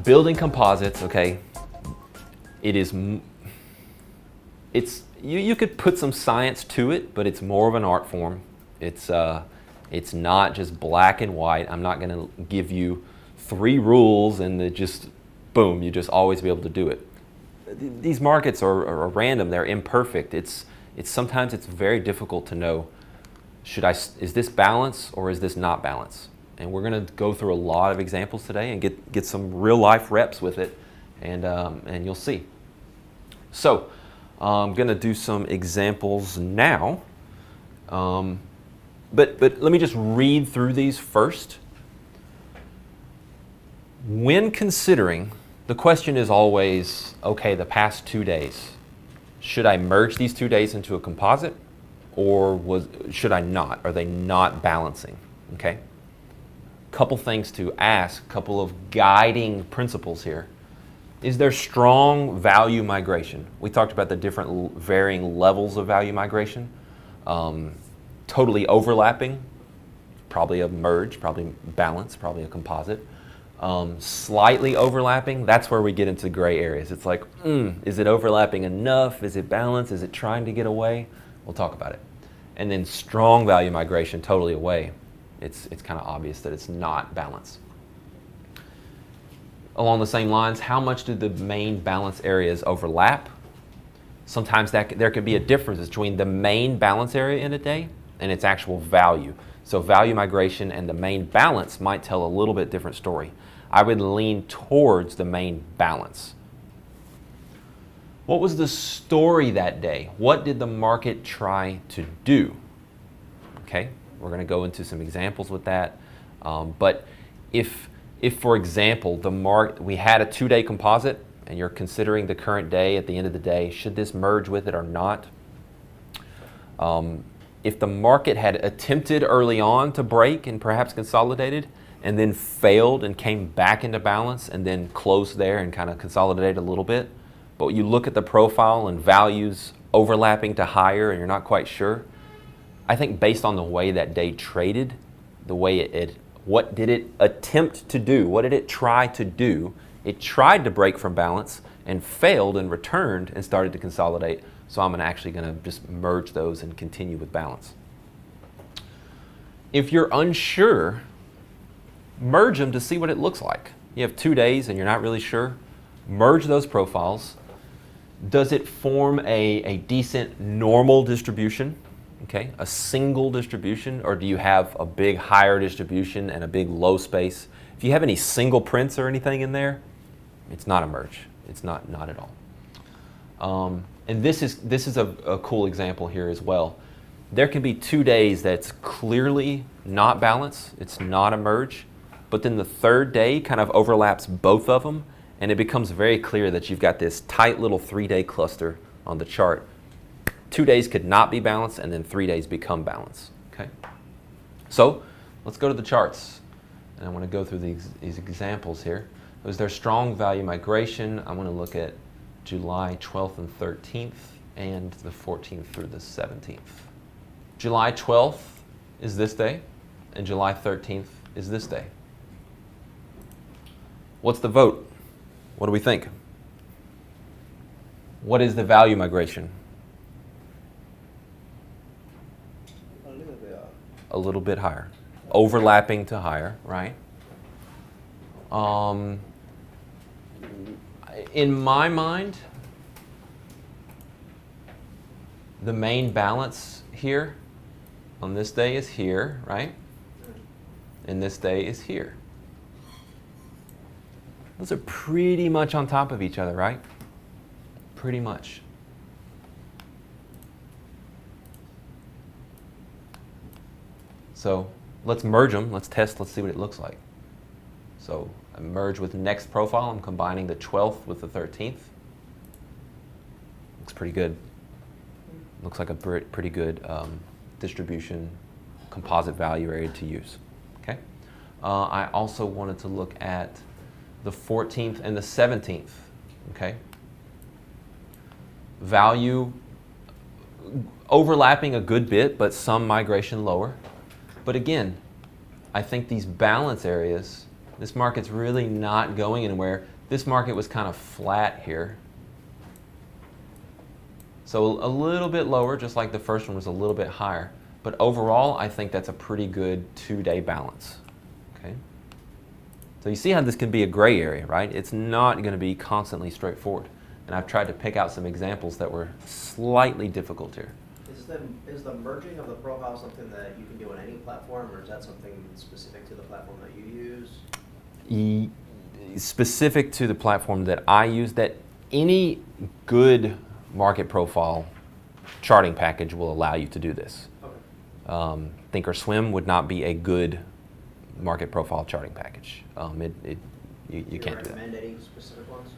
building composites, okay, you could put some science to it, but it's more of an art form. It's not just black and white. I'm not going to give you 3 rules and it just, boom, you just always be able to do it. These markets are random. They're imperfect. Sometimes it's very difficult to know, is this balance or is this not balance? And we're going to go through a lot of examples today and get some real life reps with it, and you'll see. So I'm going to do some examples now, but let me just read through these first. When considering, the question is always, okay, the past 2 days, should I merge these 2 days into a composite, or should I not? Are they not balancing? Okay. Couple things to ask, couple of guiding principles here. Is there strong value migration? We talked about the different varying levels of value migration. Totally overlapping, probably a merge, probably balance, probably a composite. Slightly overlapping, that's where we get into gray areas. It's like, is it overlapping enough? Is it balanced? Is it trying to get away? We'll talk about it. And then strong value migration, totally away. It's kind of obvious that it's not balanced. Along the same lines, how much do the main balance areas overlap? Sometimes there can be a difference between the main balance area in a day and its actual value. So value migration and the main balance might tell a little bit different story. I would lean towards the main balance. What was the story that day? What did the market try to do? Okay, we're going to go into some examples with that. But if for example, we had a 2-day composite and you're considering the current day at the end of the day, should this merge with it or not? If the market had attempted early on to break and perhaps consolidated and then failed and came back into balance and then closed there and kind of consolidated a little bit, but you look at the profile and values overlapping to higher and you're not quite sure, I think based on the way that day traded, the way what did it attempt to do? What did it try to do? It tried to break from balance and failed and returned and started to consolidate. So I'm actually going to just merge those and continue with balance. If you're unsure, merge them to see what it looks like. You have 2 days and you're not really sure. Merge those profiles. Does it form a decent normal distribution? Okay, a single distribution, or do you have a big higher distribution and a big low space? If you have any single prints or anything in there, it's not a merge. It's not at all. And this is a cool example here as well. There can be 2 days that's clearly not balanced. It's not a merge, but then the third day kind of overlaps both of them, and it becomes very clear that you've got this tight little 3-day cluster on the chart. 2 days could not be balanced, and then 3 days become balanced. Okay. So let's go to the charts, and I want to go through these examples here. Was there strong value migration? I want to look at July 12th and 13th, and the 14th through the 17th. July 12th is this day, and July 13th is this day. What's the vote? What do we think? What is the value migration? A little bit higher. Overlapping to higher, right? In my mind, the main balance here on this day is here, right? And this day is here. Those are pretty much on top of each other, right? Pretty much. So let's merge them. Let's test. Let's see what it looks like. So I merge with the next profile. I'm combining the 12th with the 13th. Looks pretty good. Looks like a pretty good distribution, composite value area to use. Okay. I also wanted to look at the 14th and the 17th. Okay. Value overlapping a good bit, but some migration lower. But again, I think these balance areas, this market's really not going anywhere. This market was kind of flat here. So a little bit lower, just like the first one was a little bit higher. But overall, I think that's a pretty good 2-day balance. Okay. So you see how this can be a gray area, right? It's not going to be constantly straightforward. And I've tried to pick out some examples that were slightly difficult here. Is the merging of the profile something that you can do on any platform, or is that something specific to the platform that you use? Specific to the platform that I use, that any good market profile charting package will allow you to do this. Okay. Thinkorswim would not be a good market profile charting package. You can't do that. Recommend any specific ones?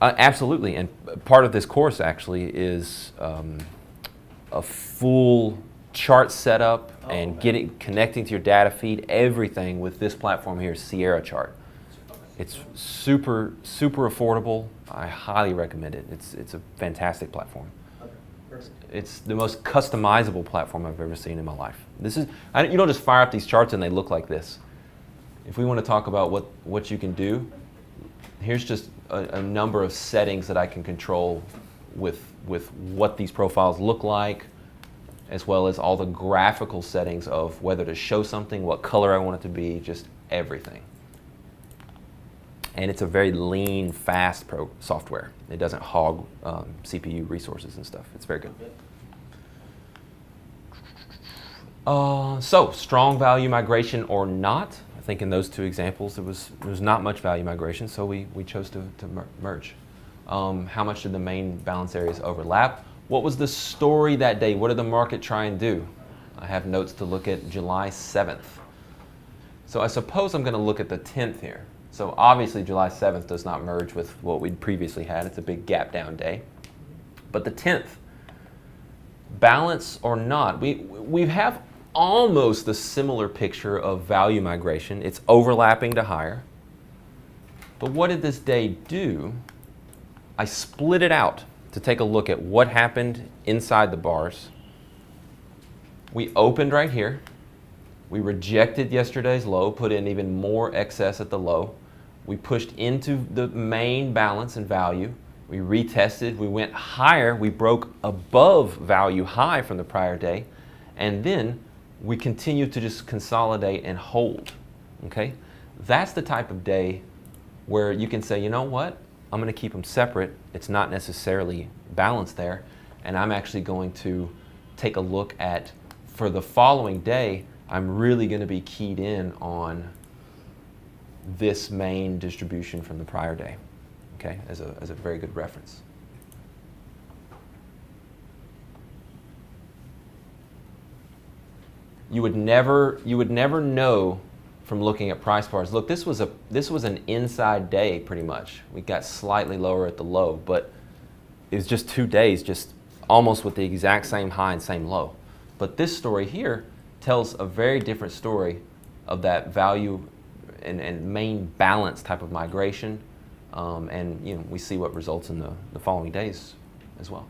Absolutely, and part of this course actually is a full chart setup and connecting to your data feed, everything with this platform here, Sierra Chart. It's super super affordable. I highly recommend it. It's a fantastic platform. Okay. It's the most customizable platform I've ever seen in my life. You don't just fire up these charts and they look like this. If we want to talk about what you can do, here's just a number of settings that I can control with what these profiles look like, as well as all the graphical settings of whether to show something, what color I want it to be, just everything. And it's a very lean, fast software. It doesn't hog CPU resources and stuff. It's very good. So, strong value migration or not? I think in those two examples there was not much value migration, so we chose to merge. How much did the main balance areas overlap? What was the story that day? What did the market try and do? I have notes to look at July 7th. So I suppose I'm going to look at the 10th here. So obviously July 7th does not merge with what we'd previously had. It's a big gap down day. But the 10th, balance or not, we have almost a similar picture of value migration. It's overlapping to higher. But what did this day do? I split it out to take a look at what happened inside the bars. We opened right here. We rejected yesterday's low, put in even more excess at the low. We pushed into the main balance and value. We retested, we went higher, we broke above value high from the prior day, and then we continued to just consolidate and hold, okay? That's the type of day where you can say, you know what? I'm going to keep them separate. It's not necessarily balanced there, and I'm actually going to take a look at, for the following day, I'm really going to be keyed in on this main distribution from the prior day, okay, as a very good reference. You would never know from looking at price bars. Look, this was an inside day pretty much. We got slightly lower at the low, but it was just 2 days, just almost with the exact same high and same low. But this story here tells a very different story of that value and main balance type of migration, and you know, we see what results in the following days as well.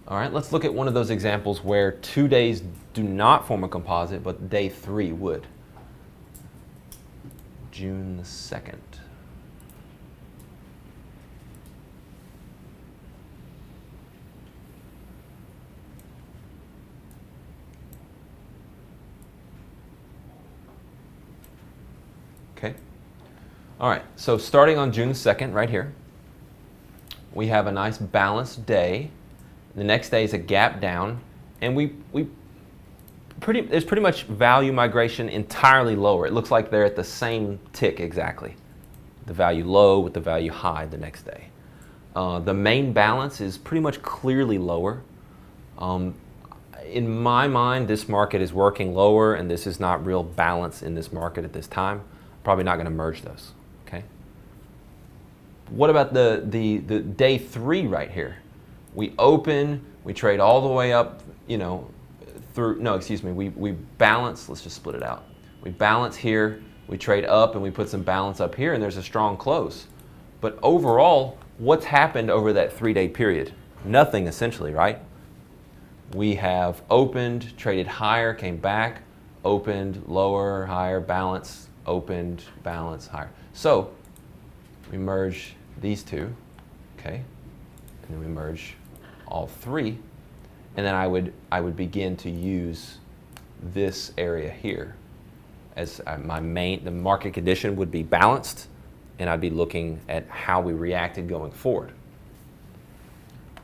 All right, let's look at one of those examples where 2 days do not form a composite, but day 3 would. June the 2nd. Okay. All right, so starting on June 2nd, right here, we have a nice balanced day. The next day is a gap down, and there's pretty much value migration entirely lower. It looks like they're at the same tick exactly. The value low with the value high the next day. The main balance is pretty much clearly lower. In my mind, this market is working lower, and this is not real balance in this market at this time. Probably not going to merge those. Okay. What about the day 3 right here? We open, we trade all the way up, you know, we balance, let's just split it out. We balance here, we trade up, and we put some balance up here, and there's a strong close. But overall, what's happened over that 3-day period? Nothing essentially, right? we have opened, traded higher, came back, opened, lower, higher, balance, opened, balance, higher. So we merge these two, okay, and then we merge all three, and then I would begin to use this area here as the market condition would be balanced, and I'd be looking at how we reacted going forward.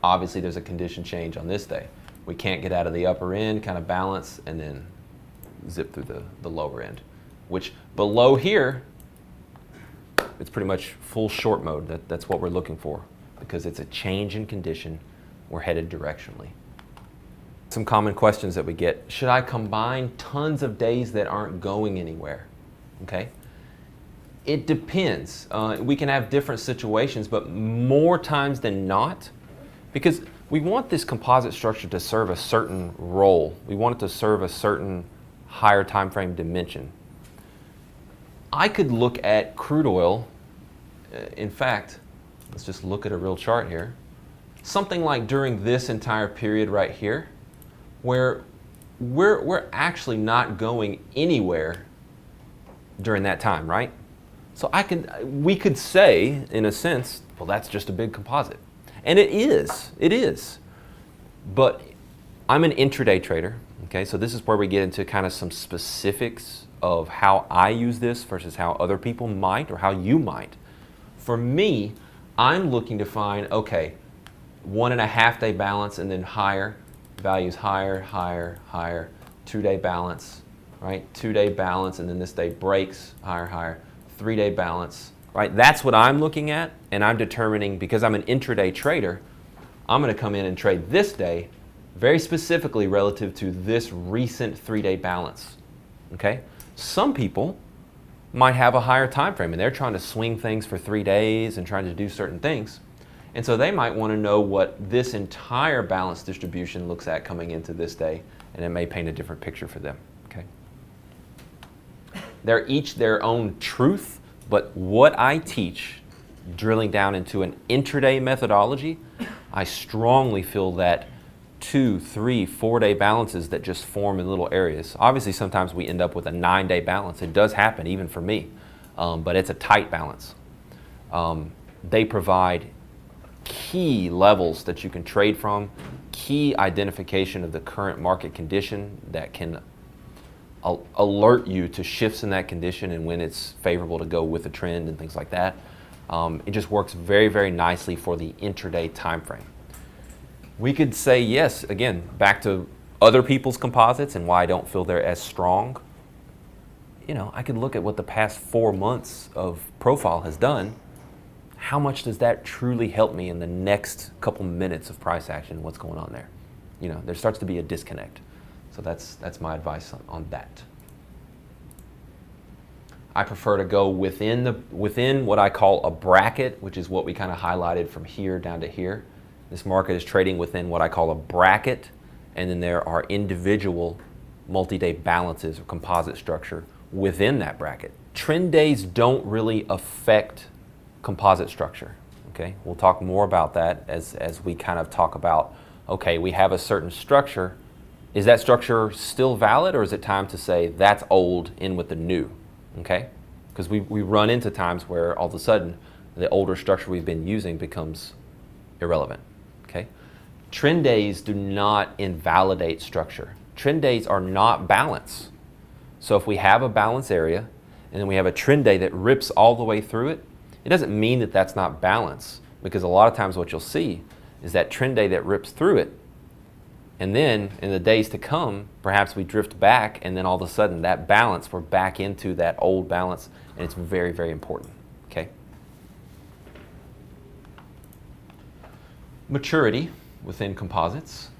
Obviously, there's a condition change on this day. We can't get out of the upper end, kind of balance, and then zip through the lower end, which below here, it's pretty much full short mode. That's what we're looking for, because it's a change in condition. We're headed directionally. Some common questions that we get: should I combine tons of days that aren't going anywhere? Okay. It depends. We can have different situations, but more times than not, because we want this composite structure to serve a certain role. We want it to serve a certain higher time frame dimension. I could look at crude oil. In fact, let's just look at a real chart here. Something like during this entire period right here, where we're actually not going anywhere during that time, right? So we could say, in a sense, well, that's just a big composite. And it is. But I'm an intraday trader, okay? So this is where we get into kind of some specifics of how I use this versus how other people might, or how you might. For me, I'm looking to find, okay, 1.5 day balance and then higher, values higher, higher, higher, 2 day balance, right? 2 day balance, and then this day breaks, higher, higher, 3 day balance, right? That's what I'm looking at, and I'm determining, because I'm an intraday trader, I'm going to come in and trade this day very specifically relative to this recent 3 day balance, okay? Some people might have a higher time frame, and they're trying to swing things for 3 days and trying to do certain things. And so they might want to know what this entire balance distribution looks at coming into this day, and it may paint a different picture for them, okay? They're each their own truth, but what I teach, drilling down into an intraday methodology, I strongly feel that 2, 3, 4 day balances that just form in little areas. Obviously, sometimes we end up with a 9 day balance. It does happen, even for me, but it's a tight balance. They provide key levels that you can trade from, key identification of the current market condition that can alert you to shifts in that condition and when it's favorable to go with a trend and things like that. It just works very, very nicely for the intraday time frame. We could say, yes, again, back to other people's composites and why I don't feel they're as strong. You know, I could look at what the past 4 months of profile has done. How much does that truly help me in the next couple minutes of price action? What's going on there? You know, there starts to be a disconnect. So that's my advice on that. I prefer to go within what I call a bracket, which is what we kind of highlighted from here down to here. This market is trading within what I call a bracket, and then there are individual multi-day balances or composite structure within that bracket. Trend days don't really affect composite structure, okay? We'll talk more about that as we kind of talk about, okay, we have a certain structure. Is that structure still valid, or is it time to say that's old, in with the new, okay? Because we run into times where all of a sudden the older structure we've been using becomes irrelevant, okay? Trend days do not invalidate structure. Trend days are not balance. So if we have a balance area and then we have a trend day that rips all the way through it, it doesn't mean that that's not balance, because a lot of times what you'll see is that trend day that rips through it, and then in the days to come, perhaps we drift back, and then all of a sudden that balance, we're back into that old balance, and it's very, very important, okay? Maturity within composites.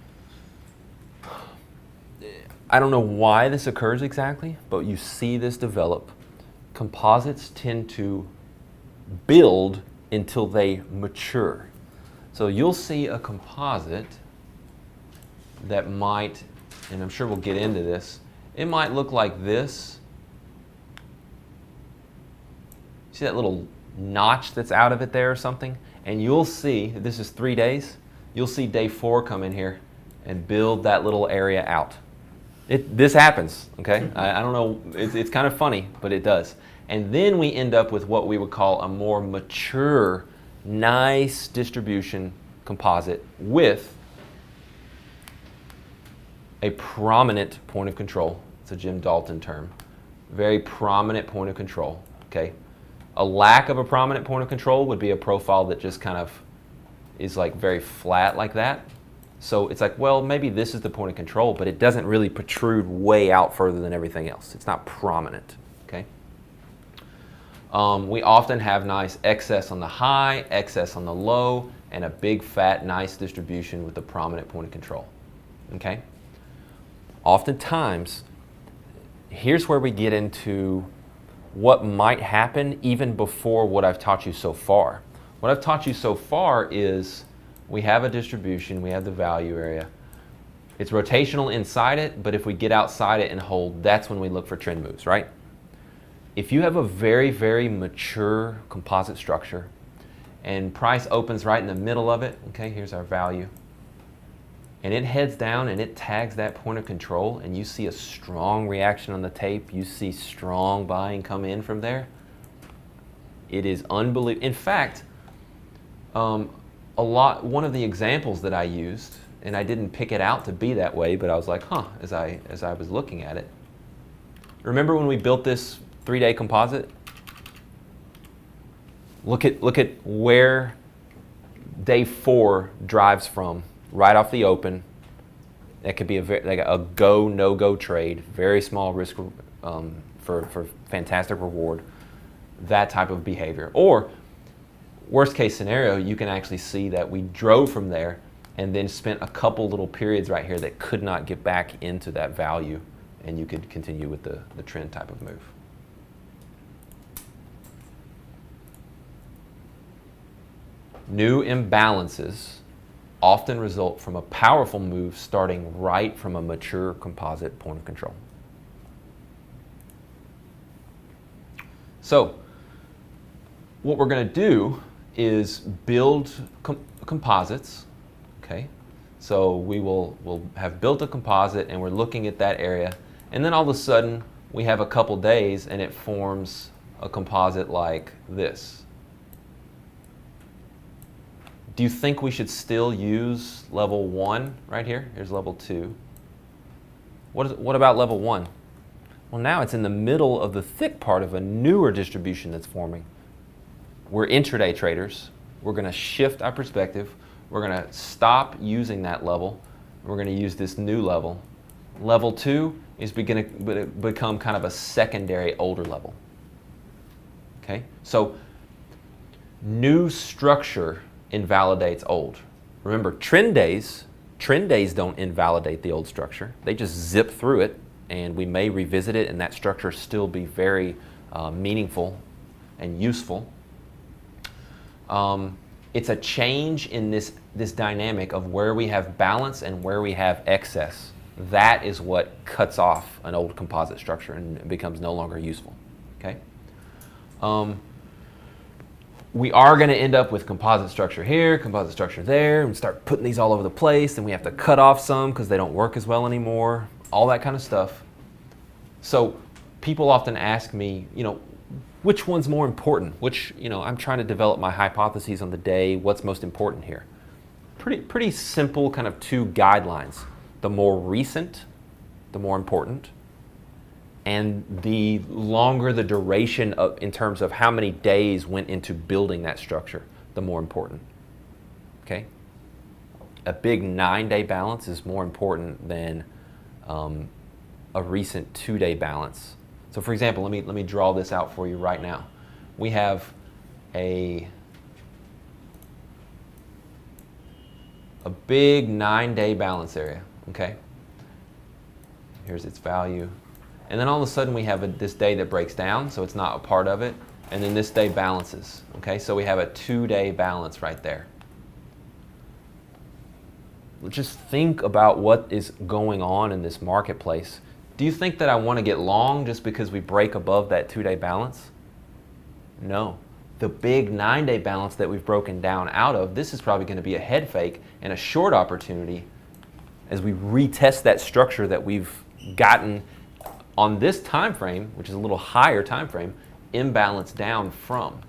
I don't know why this occurs exactly, but you see this develop. Composites tend to build until they mature. So you'll see a composite that might, and I'm sure we'll get into this, it might look like this. See that little notch that's out of it there or something? And you'll see, this is 3 days, you'll see day 4 come in here and build that little area out. This happens, okay? I don't know, it's kind of funny, but it does. And then we end up with what we would call a more mature, nice distribution composite with a prominent point of control. It's a Jim Dalton term. Very prominent point of control, okay? A lack of a prominent point of control would be a profile that just kind of is like very flat like that. So it's like, well, maybe this is the point of control, but it doesn't really protrude way out further than everything else. It's not prominent, okay? We often have nice excess on the high, excess on the low, and a big, fat, nice distribution with a prominent point of control, okay? Oftentimes, here's where we get into what might happen even before what I've taught you so far. What I've taught you so far is we have a distribution, we have the value area. It's rotational inside it, but if we get outside it and hold, that's when we look for trend moves, right? If you have a very, very mature composite structure and price opens right in the middle of it, okay, here's our value, and it heads down and it tags that point of control and you see a strong reaction on the tape, you see strong buying come in from there, it is unbelievable. In fact, one of the examples that I used, and I didn't pick it out to be that way, but I was like, huh, as I was looking at it. Remember when we built this 3-day composite? Look at where day 4 drives from, right off the open. That could be like a go, no-go trade, very small risk for fantastic reward, that type of behavior. Or worst case scenario, you can actually see that we drove from there and then spent a couple little periods right here that could not get back into that value, and you could continue with the trend type of move. New imbalances often result from a powerful move starting right from a mature composite point of control. So what we're going to do is build composites, okay? So we'll have built a composite and we're looking at that area, and then all of a sudden we have a couple days and it forms a composite like this. Do you think we should still use level 1 right here? Here's level 2. What about level 1? Well, now it's in the middle of the thick part of a newer distribution that's forming. We're intraday traders. We're going to shift our perspective. We're going to stop using that level. We're going to use this new level. Level 2 is going to become kind of a secondary older level. Okay? So new structure invalidates old. Remember, trend days don't invalidate the old structure. They just zip through it, and we may revisit it and that structure still be very meaningful and useful. It's a change in this dynamic of where we have balance and where we have excess. That is what cuts off an old composite structure and becomes no longer useful. Okay? We are going to end up with composite structure here, composite structure there, and start putting these all over the place, and we have to cut off some because they don't work as well anymore, all that kind of stuff. So people often ask me, which one's more important? I'm trying to develop my hypotheses on the day, what's most important here? Pretty simple kind of 2 guidelines. The more recent, the more important. And the longer the duration in terms of how many days went into building that structure, the more important. Okay? A big 9-day balance is more important than a recent 2-day balance. So for example, let me draw this out for you right now. We have a big 9-day balance area, okay? Here's its value. And then all of a sudden we have this day that breaks down, so it's not a part of it, and then this day balances, okay? So we have a 2-day balance right there. Just think about what is going on in this marketplace. Do you think that I want to get long just because we break above that 2-day balance? No. The big 9-day balance that we've broken down out of, this is probably going to be a head fake and a short opportunity as we retest that structure that we've gotten on this time frame, which is a little higher time frame, imbalance down from.